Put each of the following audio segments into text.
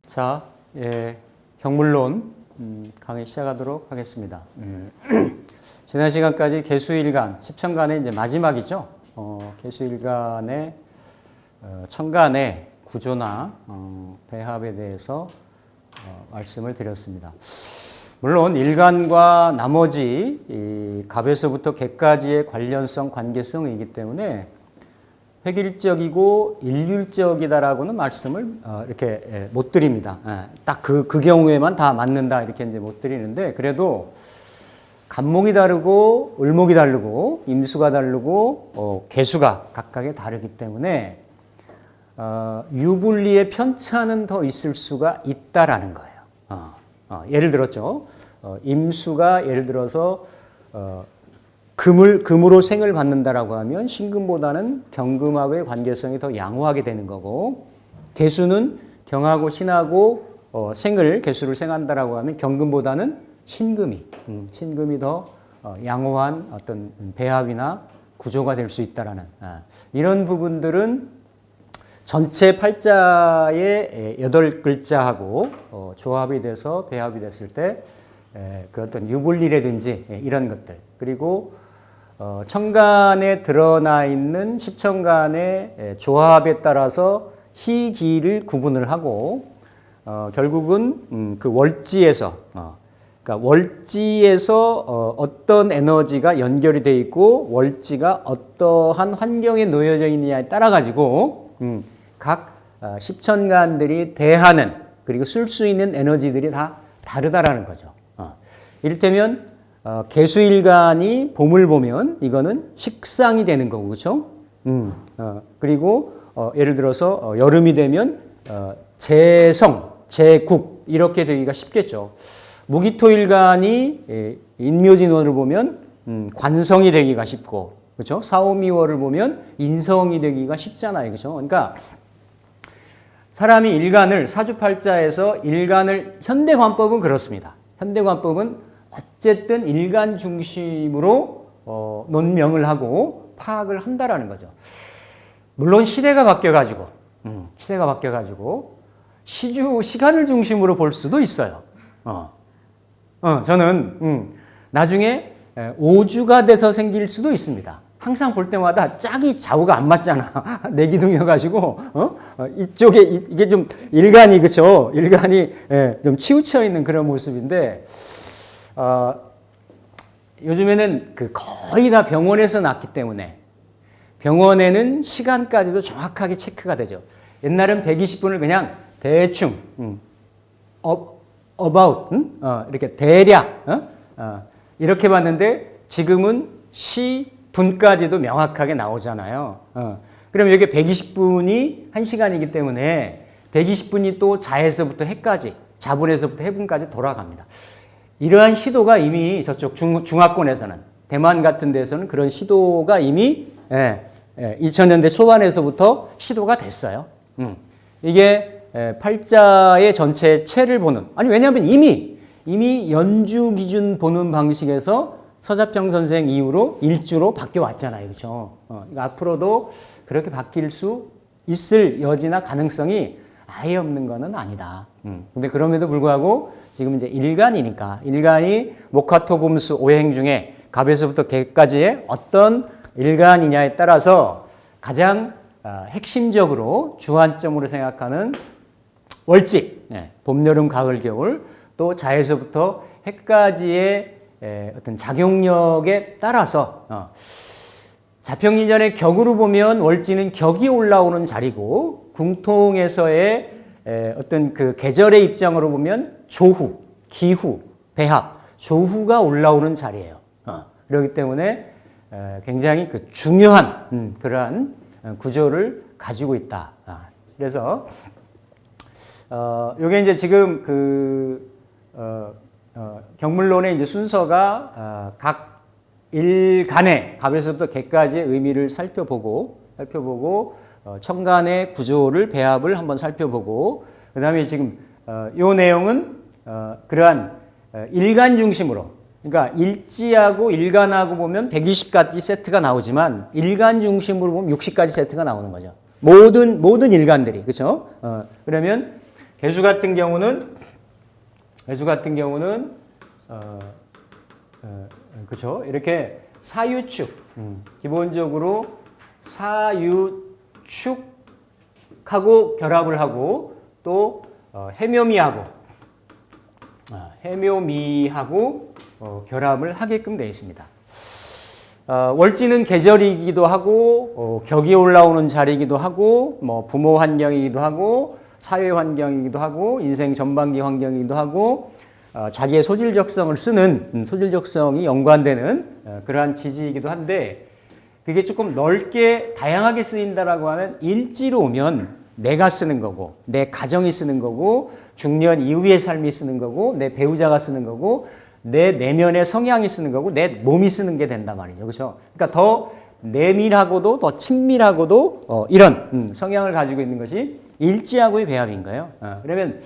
자, 경물론 강의 시작하도록 하겠습니다. 지난 시간까지 개수일간, 십천간의 이제 마지막이죠. 개수일간의 천간의 구조나 배합에 대해서 말씀을 드렸습니다. 물론 일간과 나머지 이 갑에서부터 개까지의 관련성, 관계성이기 때문에 획일적이고 일률적이다라고는 말씀을 이렇게 못 드립니다. 딱 그 경우에만 다 맞는다 이렇게 이제 못 드리는데, 그래도 간목이 다르고 을목이 다르고 임수가 다르고 개수가 각각에 다르기 때문에 유불리의 편차는 더 있을 수가 있다라는 거예요. 예를 들었죠. 임수가 예를 들어서 금으로 생을 받는다라고 하면 신금보다는 경금하고의 관계성이 더 양호하게 되는 거고, 개수는 경하고 신하고 개수를 생한다라고 하면 경금보다는 신금이 더 양호한 어떤 배합이나 구조가 될 수 있다라는 이런 부분들은 전체 팔자의 8글자하고 조합이 돼서 배합이 됐을 때 그 어떤 유불리라든지 이런 것들, 그리고 천간에 드러나 있는 십천간의 조합에 따라서 희기를 구분을 하고 결국은 그 월지에서 그러니까 월지에서 어떤 에너지가 연결이 돼 있고 월지가 어떠한 환경에 놓여져 있느냐에 따라 가지고 각 십천간들이 대하는, 그리고 쓸 수 있는 에너지들이 다 다르다라는 거죠. 이를테면 개수일간이 봄을 보면 이거는 식상이 되는 거고, 그렇죠? 그리고 예를 들어서 여름이 되면 재성, 재국 이렇게 되기가 쉽겠죠. 무기토일간이 인묘진월을 보면 관성이 되기가 쉽고, 그렇죠? 사오미월을 보면 인성이 되기가 쉽잖아요, 그렇죠? 그러니까 사람이 일간을 사주팔자에서 일간을 현대관법은 그렇습니다. 현대관법은 어쨌든 일간 중심으로 논명을 하고 파악을 한다라는 거죠. 물론 시대가 바뀌어가지고 시간을 중심으로 볼 수도 있어요. 저는 나중에 오주가 돼서 생길 수도 있습니다. 항상 볼 때마다 짝이 좌우가 안 맞잖아. 내기둥이어가지고 이쪽에 이게 좀 일간이, 그렇죠? 일간이 좀 치우쳐 있는 그런 모습인데. 요즘에는 거의 다 병원에서 낳기 때문에 병원에는 시간까지도 정확하게 체크가 되죠. 옛날엔 120분을 그냥 대충 about 이렇게 대략 이렇게 봤는데, 지금은 시분까지도 명확하게 나오잖아요. 그럼 여기 120분이 1시간이기 때문에 120분이 또 자에서부터 해까지, 자분에서부터 해분까지 돌아갑니다. 이러한 시도가 이미 저쪽 중화권에서는, 대만 같은 데서는 그런 시도가 이미 2000년대 초반에서부터 시도가 됐어요. 이게 팔자의 전체 체를 보는, 왜냐하면 이미 연주 기준 보는 방식에서 서자평 선생 이후로 일주로 바뀌어 왔잖아요, 그렇죠? 앞으로도 그렇게 바뀔 수 있을 여지나 가능성이 아예 없는 것은 아니다. 근데 그럼에도 불구하고 지금 이제 일간이니까, 일간이 목화토금수 오행 중에 갑에서부터 개까지의 어떤 일간이냐에 따라서 가장 핵심적으로 주안점으로 생각하는 월지, 봄, 여름, 가을, 겨울, 또 자에서부터 해까지의 어떤 작용력에 따라서 자평인전의 격으로 보면 월지는 격이 올라오는 자리고, 궁통에서의 어떤 그 계절의 입장으로 보면 조후, 기후, 배합, 조후가 올라오는 자리예요. 그렇기 때문에 굉장히 중요한 그러한 구조를 가지고 있다. 그래서 요게 이제 지금 경물론의 이제 순서가 각 일간의 갑에서부터 개까지의 의미를 살펴보고 천간의 구조를, 배합을 한번 살펴보고, 그 다음에 지금 요 내용은 그러한 일간 중심으로 그러니까 일지하고 일간하고 보면 120가지 세트가 나오지만 일간 중심으로 보면 60가지 세트가 나오는 거죠. 모든 일간들이. 그렇죠? 그러면 개수 같은 경우는 그렇죠? 이렇게 사유축. 기본적으로 사유축하고 결합을 하고 또 해묘미하고 결합을 하게끔 되어 있습니다. 월지는 계절이기도 하고 격이 올라오는 자리이기도 하고 뭐 부모 환경이기도 하고 사회 환경이기도 하고 인생 전반기 환경이기도 하고 자기의 소질적성을 쓰는 소질적성이 연관되는 그러한 지지이기도 한데 그게 조금 넓게 다양하게 쓰인다라고 하면 일지로 오면 내가 쓰는 거고 내 가정이 쓰는 거고 중년 이후의 삶이 쓰는 거고 내 배우자가 쓰는 거고 내 내면의 성향이 쓰는 거고 내 몸이 쓰는 게 된단 말이죠. 그렇죠? 그러니까 더 내밀하고도 더 친밀하고도 이런 성향을 가지고 있는 것이 일지하고의 배합인 거예요. 그러면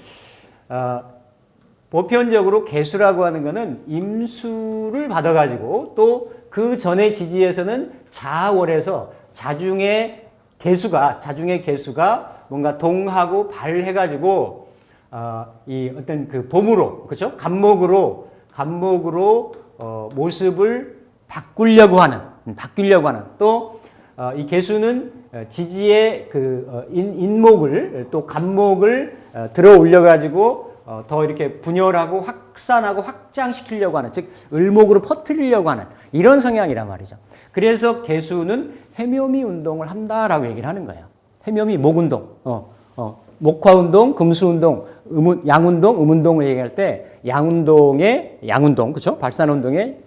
보편적으로 개수라고 하는 것은 임수를 받아가지고 또 그 전의 지지에서는 자월에서 자중의 개수가 뭔가 동하고 발해가지고 이 어떤 그 봄으로 그렇죠? 간목으로 모습을 바꾸려고 하는 또 이 개수는 지지의 그 인목을 또 간목을 들어 올려가지고 더 이렇게 분열하고 확산하고 확장시키려고 하는 즉 을목으로 퍼뜨리려고 하는 이런 성향이란 말이죠. 그래서 개수는 해묘미 운동을 한다라고 얘기를 하는 거예요. 해묘미 목운동, 목화운동, 금수운동, 양운동, 음운동을 얘기할 때 양운동, 그렇죠? 발산운동의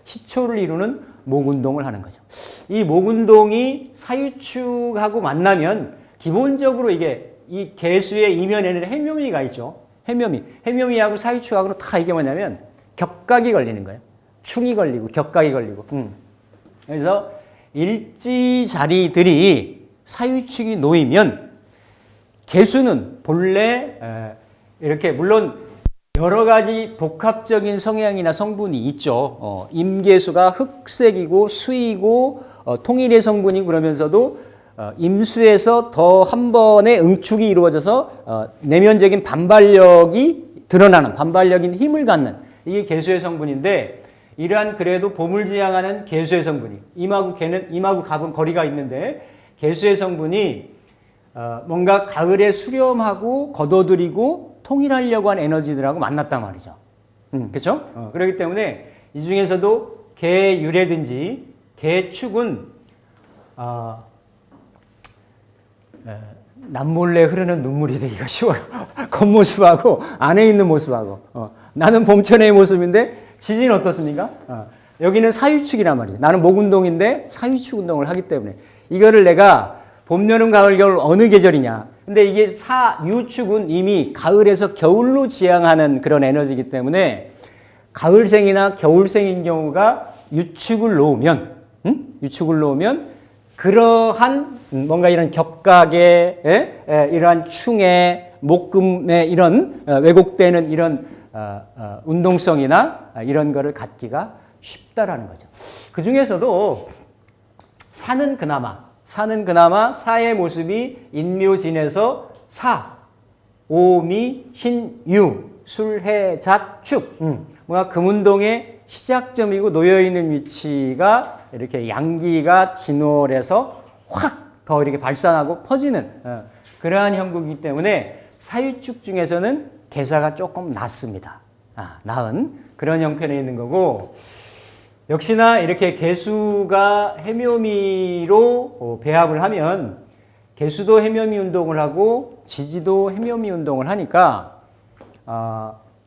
시초를 이루는 목운동을 하는 거죠. 이 목운동이 사유축하고 만나면 기본적으로 이게 이 개수의 이면에는 해묘미가 있죠. 해묘미하고 사유축하고는 다 이게 뭐냐면 격각이 걸리는 거예요. 충이 걸리고 격각이 걸리고. 그래서 일지 자리들이 사유축이 놓이면 개수는 본래 이렇게 물론 여러 가지 복합적인 성향이나 성분이 있죠. 임계수가 흑색이고 수이고 통일의 성분이 그러면서도 임수에서 더 한 번의 응축이 이루어져서 내면적인 반발력이 드러나는 반발력인 힘을 갖는 이게 개수의 성분인데 이러한 그래도 봄을 지향하는 개수의 성분이 임하고 갑은 거리가 있는데 개수의 성분이 뭔가 가을에 수렴하고 걷어들이고 통일하려고 하는 에너지들하고 만났단 말이죠. 그렇죠? 그렇기 때문에 이 중에서도 개유래든지 개축은 남몰래 흐르는 눈물이 되기가 쉬워요. 겉모습하고 안에 있는 모습하고 나는 봄천의 모습인데 지지는 어떻습니까? 여기는 사유축이란 말이죠. 나는 목운동인데 사유축 운동을 하기 때문에 이거를 내가 봄, 여름, 가을, 겨울 어느 계절이냐. 근데 이게 사유축은 이미 가을에서 겨울로 지향하는 그런 에너지이기 때문에 가을생이나 겨울생인 경우가 유축을 놓으면 그러한 뭔가 이런 격각의 이러한 충의 목금의 이런 왜곡되는 이런 운동성이나 이런 거를 갖기가 쉽다라는 거죠. 그 중에서도 사는 그나마 사의 모습이 인묘진에서 사, 오미, 신유, 술해, 자축 뭔가 금운동의 시작점이고 놓여있는 위치가 이렇게 양기가 진월해서 확 더 이렇게 발산하고 퍼지는 그러한 형국이기 때문에 사유축 중에서는 개사가 조금 낮습니다. 나은 그런 형편에 있는 거고 역시나 이렇게 개수가 해묘미로 배합을 하면 개수도 해묘미 운동을 하고 지지도 해묘미 운동을 하니까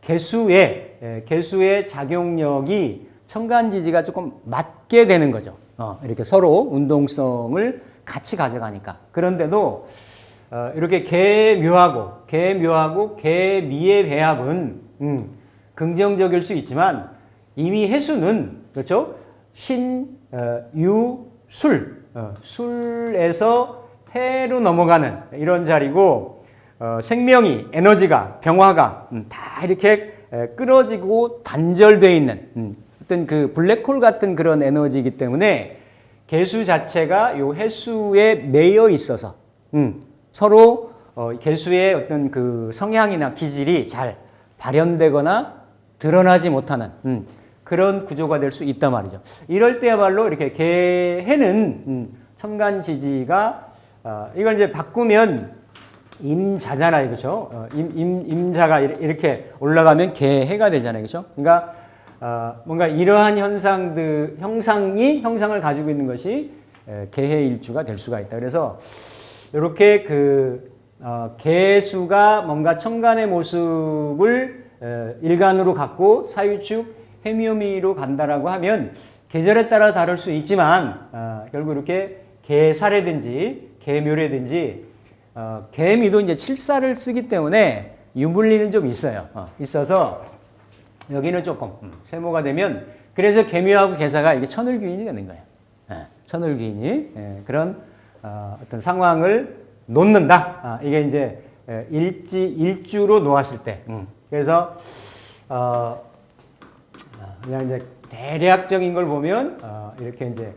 개수의 작용력이 천간지지가 조금 맞게 되는 거죠. 이렇게 서로 운동성을 같이 가져가니까. 그런데도 이렇게 개묘하고 개미의 배합은 긍정적일 수 있지만 이미 해수는 그렇죠? 신, 유, 술에서 해로 넘어가는 이런 자리고 생명이 에너지가 병화가 다 이렇게 끊어지고 단절되어 있는 어떤 그 블랙홀 같은 그런 에너지이기 때문에 개수 자체가 요 해수에 매여 있어서 서로 개수의 어떤 그 성향이나 기질이 잘 발현되거나 드러나지 못하는 그런 구조가 될 수 있단 말이죠. 이럴 때야말로 이렇게 개해는 천간지지가 이걸 이제 바꾸면 임자잖아요, 그렇죠? 임자가 이렇게 올라가면 개해가 되잖아요, 그렇죠? 그러니까 뭔가 이러한 형상을 가지고 있는 것이 개해일주가 될 수가 있다. 그래서 이렇게 개수가 뭔가 천간의 모습을 일간으로 갖고 사유축, 해묘미로 간다라고 하면 계절에 따라 다를 수 있지만 결국 이렇게 개살이든지 개묘라든지 개미도 이제 칠사를 쓰기 때문에 유불리는 좀 있어요. 있어서 여기는 조금 세모가 되면 그래서 개묘하고 개사가 이게 천을귀인이 되는 거예요. 천을귀인이 그런 어떤 상황을 놓는다. 이게 이제 일주로 놓았을 때. 그래서 그냥 이제 대략적인 걸 보면 이렇게 이제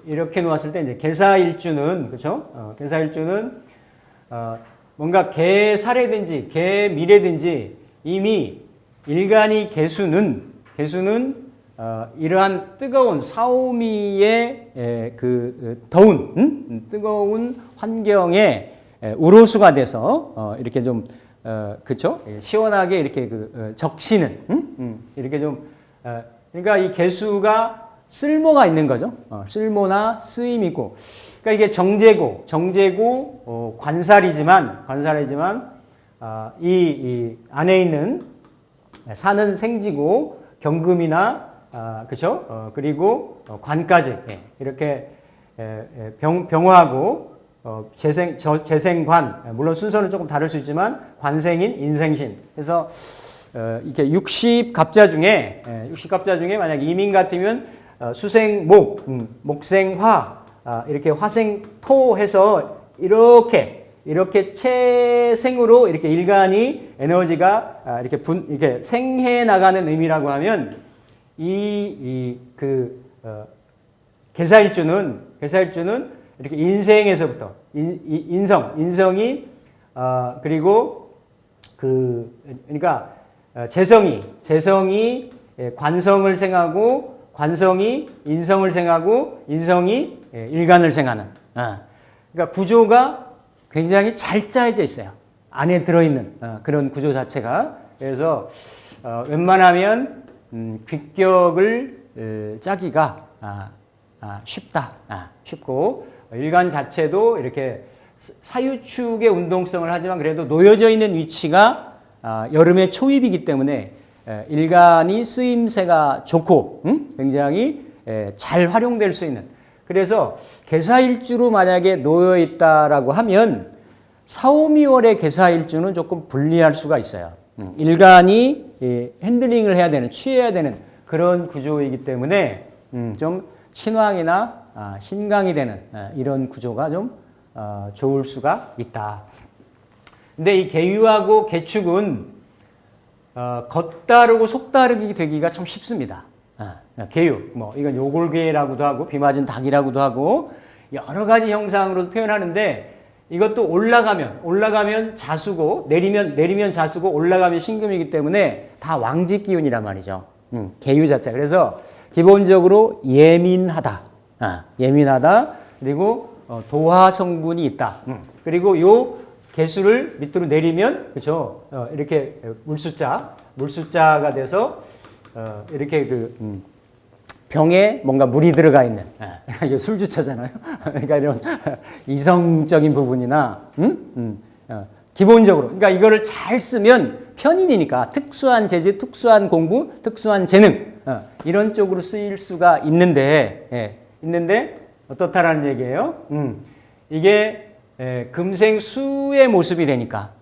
이렇게 놓았을 때 이제 개사일주는 그렇죠? 개사일주는 뭔가 개살이든지 개미래든지 이미 일간이 개수는 이러한 뜨거운 사오미의 그 더운 뜨거운 환경에 우로수가 돼서 이렇게 좀 그렇죠? 시원하게 이렇게 적시는 이렇게 좀 그러니까 이 개수가 쓸모가 있는 거죠. 쓸모나 쓰임이고, 그러니까 이게 정제고 관살이지만 이 안에 있는 사는 생지고 경금이나 그렇죠. 그리고 관까지 이렇게 병화하고 재생관 물론 순서는 조금 다를 수 있지만 관생인 인생신. 그래서 이렇게 60갑자 중에 만약 이민 같으면 수생목, 목생화, 이렇게 화생토 해서 이렇게 체생으로 이렇게 일간이 에너지가 이렇게 생해 나가는 의미라고 하면 개사일주는 이렇게 인생에서부터 인성이 그리고 그러니까 재성이 관성을 생하고 관성이 인성을 생하고 인성이 일간을 생하는 그러니까 구조가 굉장히 잘 짜여져 있어요. 안에 들어있는 그런 구조 자체가. 그래서 웬만하면 귀격을 짜기가 쉽다. 쉽고 일간 자체도 이렇게 사유축의 운동성을 하지만 그래도 놓여져 있는 위치가 여름의 초입이기 때문에 일간이 쓰임새가 좋고 굉장히 잘 활용될 수 있는. 그래서 개사일주로 만약에 놓여 있다라고 하면 사오미월의 개사일주는 조금 불리할 수가 있어요. 일간이 핸들링을 해야 되는, 취해야 되는 그런 구조이기 때문에 좀 신왕이나 신강이 되는 이런 구조가 좀 좋을 수가 있다. 근데 이 개유하고 개축은 겉다르고 속다르기 되기가 참 쉽습니다. 개유, 이건 요골개라고도 하고 비 맞은 닭이라고도 하고 여러 가지 형상으로 표현하는데 이것도 올라가면 자수고 내리면 자수고 올라가면 신금이기 때문에 다 왕직 기운이란 말이죠. 개유 자체. 그래서 기본적으로 예민하다. 그리고 도화 성분이 있다. 그리고 요 개수를 밑으로 내리면 그렇죠. 이렇게 물숫자가 돼서 이렇게 병에 뭔가 물이 들어가 있는 이게 술주차잖아요. 그러니까 이런 이성적인 부분이나 기본적으로 그러니까 이거를 잘 쓰면 편인이니까 특수한 재질, 특수한 공부, 특수한 재능 이런 쪽으로 쓰일 수가 있는데 어떻다라는 얘기예요. 이게 금생수의 모습이 되니까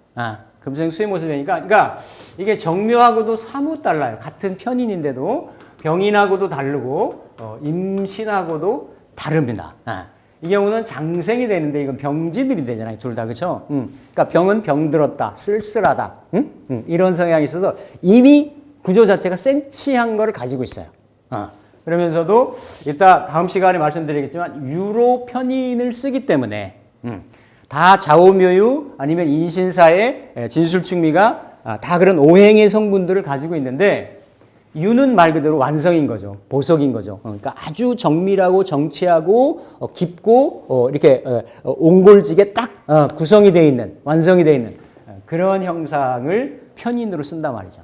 그러니까 이게 정묘하고도 사뭇 달라요. 같은 편인인데도 병인하고도 다르고 임신하고도 다릅니다. 이 경우는 장생이 되는데 이건 병지들이 되잖아요. 둘 다. 그렇죠? 그러니까 병은 병들었다. 쓸쓸하다. 이런 성향이 있어서 이미 구조 자체가 센치한 거를 가지고 있어요. 그러면서도 이따 다음 시간에 말씀드리겠지만 유로 편인을 쓰기 때문에 다 좌우묘유 아니면 인신사의 진술충미가 다 그런 오행의 성분들을 가지고 있는데 유는 말 그대로 완성인 거죠. 보석인 거죠. 그러니까 아주 정밀하고 정치하고 깊고 이렇게 옹골지게 딱 구성이 되어 있는 완성이 되어 있는 그런 형상을 편인으로 쓴단 말이죠.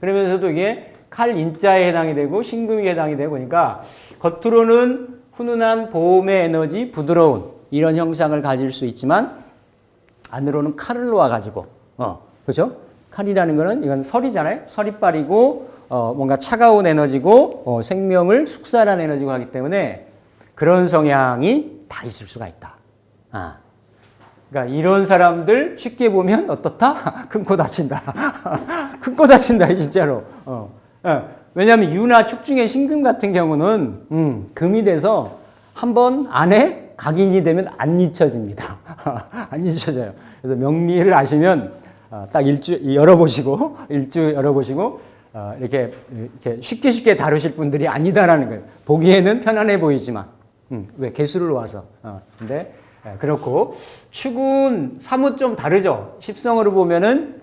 그러면서도 이게 칼 인자에 해당이 되고 신금에 해당이 되고 그러니까 겉으로는 훈훈한 봄의 에너지, 부드러운 이런 형상을 가질 수 있지만 안으로는 칼을 놓아가지고 그죠? 칼이라는 거는 이건 설이잖아요. 설이빨이고 뭔가 차가운 에너지고 생명을 숙살한 에너지고 하기 때문에 그런 성향이 다 있을 수가 있다. 그러니까 이런 사람들 쉽게 보면 어떻다? 큰 코 다친다. 큰 코 다친다 진짜로. 왜냐하면 유나 축중의 신금 같은 경우는 금이 돼서 한번 안에 각인이 되면 안 잊혀집니다. 안 잊혀져요. 그래서 명리를 아시면 딱 일주 열어보시고 이렇게 쉽게 다루실 분들이 아니다라는 거예요. 보기에는 편안해 보이지만 왜 개수를 놓아서 근데 그렇고 축은 사뭇 좀 다르죠. 십성으로 보면은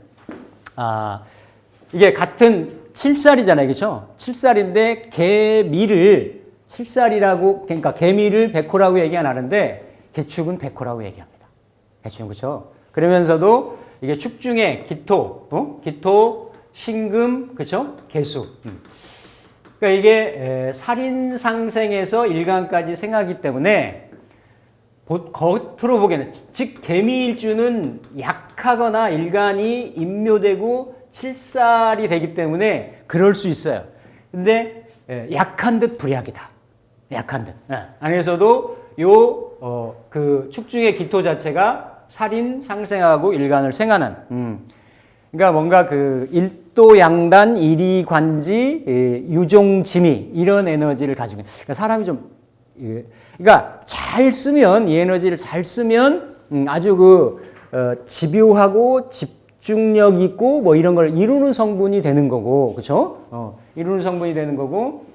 이게 같은 칠살이잖아요, 그렇죠? 칠살인데 개미를 칠살이라고 그러니까 개미를 백호라고 얘기 안 하는데 개축은 백호라고 얘기합니다. 개축은 그렇죠? 그러면서도 이게 축 중에 기토, 기토, 신금, 그렇죠? 개수. 그러니까 이게 살인상생에서 일간까지 생하기 때문에 겉으로 보기에는 즉 개미일주는 약하거나 일간이 인묘되고 칠살이 되기 때문에 그럴 수 있어요. 근데 약한 듯 불약이다. 약한 듯. 안에서도 그 축중의 기토 자체가 살인 상생하고 일간을 생하는. 그러니까 뭔가 그 일도양단, 일이관지, 유종지미 이런 에너지를 가지고 있는. 그러니까 사람이 좀 그러니까 잘 쓰면 이 에너지를 잘 쓰면 아주 집요하고 집중력 있고 뭐 이런 걸 이루는 성분이 되는 거고, 그렇죠? 이루는 성분이 되는 거고,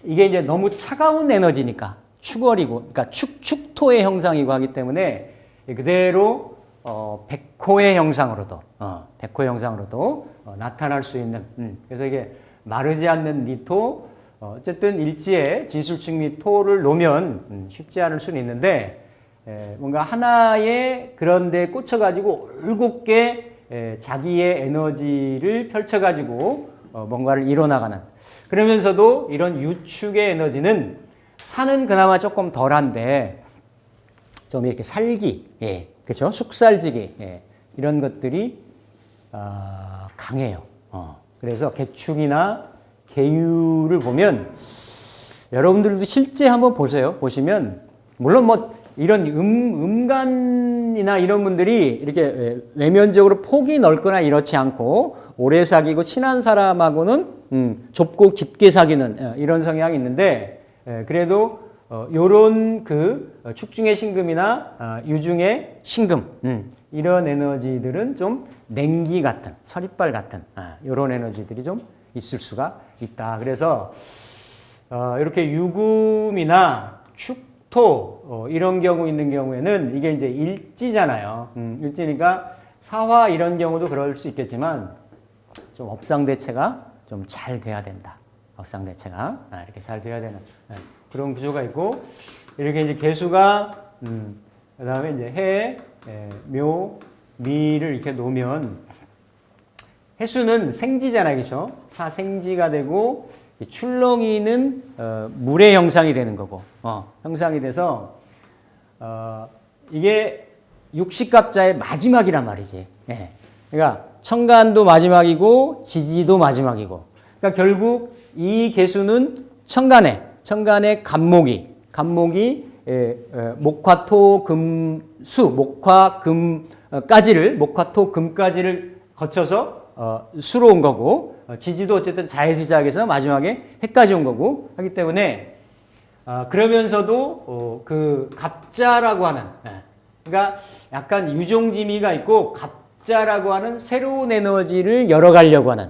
이게 이제 너무 차가운 에너지니까 축월이고, 그러니까 축토의 형상이고 하기 때문에 그대로 백호의 형상으로도 나타날 수 있는. 그래서 이게 마르지 않는 니토, 어쨌든 일지에 진술충미 토를 놓으면 쉽지 않을 수는 있는데 뭔가 하나의 그런 데 꽂혀가지고 올곧게 자기의 에너지를 펼쳐가지고 뭔가를 이뤄나가는 그러면서도 이런 유축의 에너지는 산은 그나마 조금 덜한데 좀 이렇게 살기, 그렇죠? 숙살지기 이런 것들이 강해요. 그래서 개축이나 개유를 보면 여러분들도 실제 한번 보세요. 보시면 물론 뭐 이런 음간이나 이런 분들이 이렇게 외면적으로 폭이 넓거나 이렇지 않고 오래 사귀고 친한 사람하고는 좁고 깊게 사귀는 이런 성향이 있는데 그래도 요런 그 축중의 신금이나 유중의 신금 이런 에너지들은 좀 냉기 같은 서리빨 같은 요런 에너지들이 좀 있을 수가 있다. 그래서 이렇게 유금이나 축토 이런 경우 있는 경우에는 이게 이제 일지잖아요. 일지니까 사화 이런 경우도 그럴 수 있겠지만 좀 업상대체가 좀 잘 돼야 된다. 업상대체가 이렇게 잘 돼야 되는 그런 구조가 있고 이렇게 이제 개수가 그다음에 이제 해, 묘, 미를 이렇게 놓으면 해수는 생지잖아요, 그렇죠? 사생지가 되고 출렁이는 물의 형상이 되는 거고, 형상이 돼서 이게 육식갑자의 마지막이란 말이지. 그러니까 청간도 마지막이고 지지도 마지막이고, 그러니까 결국 이 개수는 청간의 간목이 목화토 금수, 목화토 금까지를 거쳐서 수로 온 거고 지지도 어쨌든 자에서 시작해서 마지막에 해까지 온 거고 하기 때문에 그러면서도 그 갑자라고 하는 그러니까 약간 유종지미가 있고 갑자라고 하는 새로운 에너지를 열어가려고 하는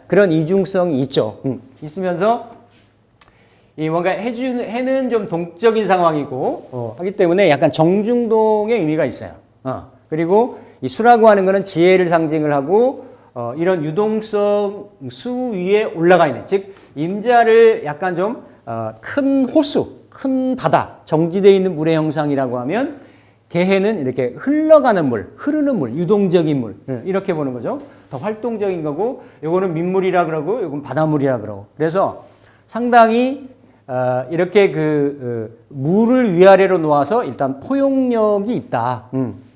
그런 이중성이 있죠. 있으면서 이 뭔가 해는 좀 동적인 상황이고 하기 때문에 약간 정중동의 의미가 있어요. 그리고 이 수라고 하는 거는 지혜를 상징을 하고 이런 유동성 수 위에 올라가 있는 즉 임자를 약간 좀 큰 호수, 큰 바다, 정지되어 있는 물의 형상이라고 하면 개해는 이렇게 흘러가는 물, 흐르는 물, 유동적인 물 이렇게 보는 거죠. 더 활동적인 거고 요거는 민물이라 그러고 요건 바닷물이라 그러고 그래서 상당히 이렇게 물을 위아래로 놓아서 일단 포용력이 있다.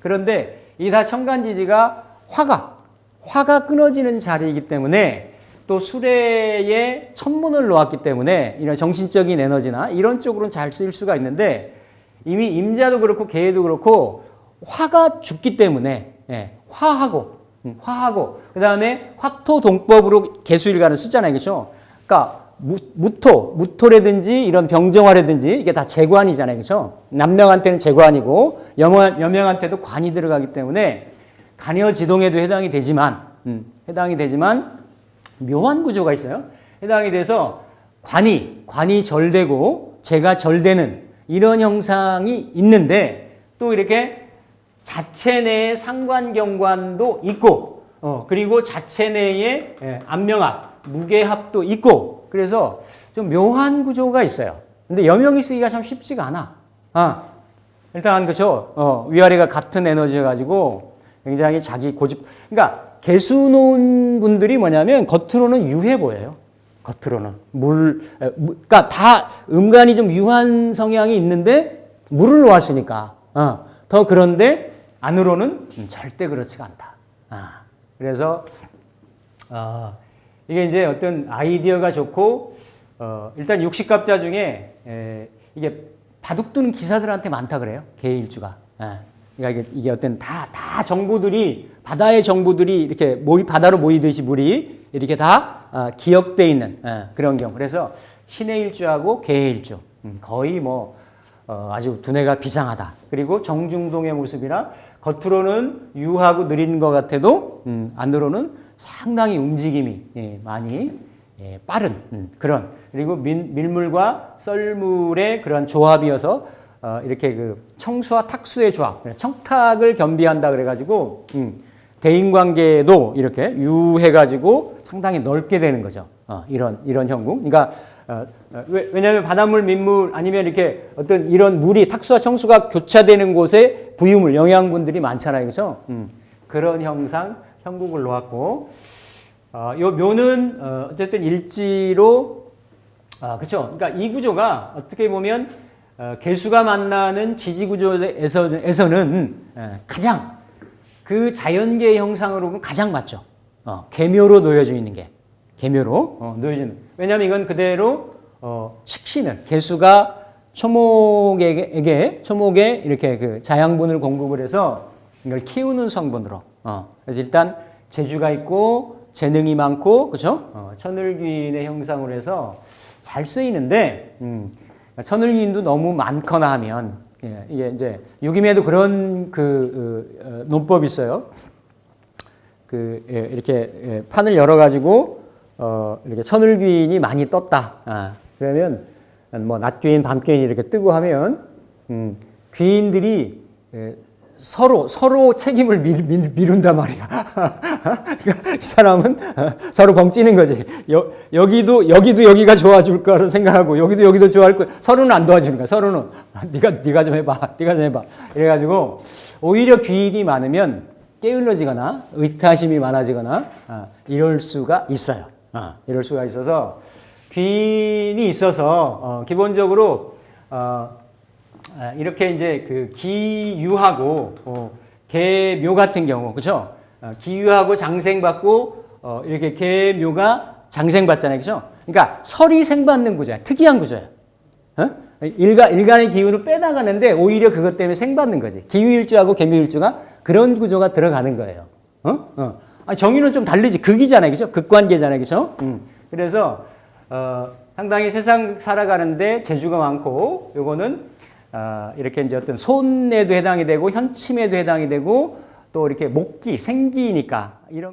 그런데 이 다 천간지지가 화가 끊어지는 자리이기 때문에 또 수레에 천문을 놓았기 때문에 이런 정신적인 에너지나 이런 쪽으로는 잘 쓰일 수가 있는데 이미 임자도 그렇고 개해도 그렇고 화가 죽기 때문에 화하고 그 다음에 화토동법으로 개수일간을 쓰잖아요. 그렇죠? 그러니까 무토라든지 이런 병정화라든지 이게 다 재관이잖아요. 그렇죠? 남명한테는 재관이고 여명한테도 관이 들어가기 때문에 간여지동에도 해당이 되지만 묘한 구조가 있어요. 해당이 돼서 관이 절되고 재가 절되는 이런 형상이 있는데 또 이렇게 자체 내에 상관경관도 있고 그리고 자체 내에 안명합, 무게합도 있고 그래서 좀 묘한 구조가 있어요. 근데 여명이 쓰기가 참 쉽지가 않아. 일단 그렇죠. 위아래가 같은 에너지여가지고 굉장히 자기 고집. 그러니까 개수 놓은 분들이 뭐냐면 겉으로는 유해 보여요. 겉으로는 그러니까 다 음간이 좀 유한 성향이 있는데 물을 놓았으니까 더 그런데 안으로는 절대 그렇지가 않다. 그래서 이게 이제 어떤 아이디어가 좋고 일단 육식갑자 중에 이게 바둑두는 기사들한테 많다 그래요. 개일주가. 그러니까 이게 어떤 다 정보들이 바다의 정보들이 이렇게 바다로 모이듯이 물이 이렇게 다 기억돼 있는 그런 경우. 그래서 신의 일주하고 개의 일주 거의 뭐 아주 두뇌가 비상하다. 그리고 정중동의 모습이라 겉으로는 유하고 느린 것 같아도 안으로는 상당히 움직임이 많이 빠른 그런 그리고 밀물과 썰물의 그런 조합이어서 이렇게 그 청수와 탁수의 조합, 청탁을 겸비한다 그래가지고 대인관계도 이렇게 유해가지고 상당히 넓게 되는 거죠. 이런 형국. 그러니까 왜냐하면 바닷물, 민물 아니면 이렇게 어떤 이런 물이 탁수와 청수가 교차되는 곳에 부유물, 영양분들이 많잖아요, 그렇죠? 그런 형국을 놓았고, 요 묘는 어쨌든 일지로, 그렇죠? 그러니까 이 구조가 어떻게 보면 개수가 만나는 지지구조에서는 가장 그 자연계의 형상으로 보면 가장 맞죠. 계묘로 놓여져 있는 게. 계묘로 놓여지는. 왜냐하면 이건 그대로 식신을 개수가 초목에 이렇게 그 자양분을 공급을 해서 이걸 키우는 성분으로. 그래서 일단 재주가 있고 재능이 많고 그렇죠? 천을귀인의 형상으로 해서 잘 쓰이는데 천을귀인도 너무 많거나 하면 이게 이제 유김에도 그런 논법이 있어요. 이렇게 판을 열어 가지고 이렇게 천을귀인이 많이 떴다. 그러면 뭐 낮귀인, 밤귀인 이렇게 뜨고 하면 귀인들이 서로 책임을 미룬단 말이야. 그러니까 이 사람은 서로 벙찌는 거지. 여기도 여기가 도와줄 거라 생각하고 여기도 좋아할 거. 서로는 안 도와주는 거야. 서로는 네가 좀 해봐. 이래가지고 오히려 귀인이 많으면 게을러지거나 의타심이 많아지거나 이럴 수가 있어요. 이럴 수가 있어서 귀인이 있어서 기본적으로 이렇게 이제 그 기유하고 계묘 같은 경우 그죠? 기유하고 장생받고 이렇게 계묘가 장생받잖아요, 그죠? 그러니까 설이 생받는 구조야, 특이한 구조야. 일간의 기운을 빼나가는데 오히려 그것 때문에 생받는 거지. 기유일주하고 계묘일주가 그런 구조가 들어가는 거예요. 정의는 좀 다르지. 극이잖아요, 그죠? 극관계잖아요, 그죠? 그래서 상당히 세상 살아가는데 재주가 많고, 요거는 이렇게 이제 어떤 손에도 해당이 되고 현침에도 해당이 되고 또 이렇게 목기, 생기니까 이런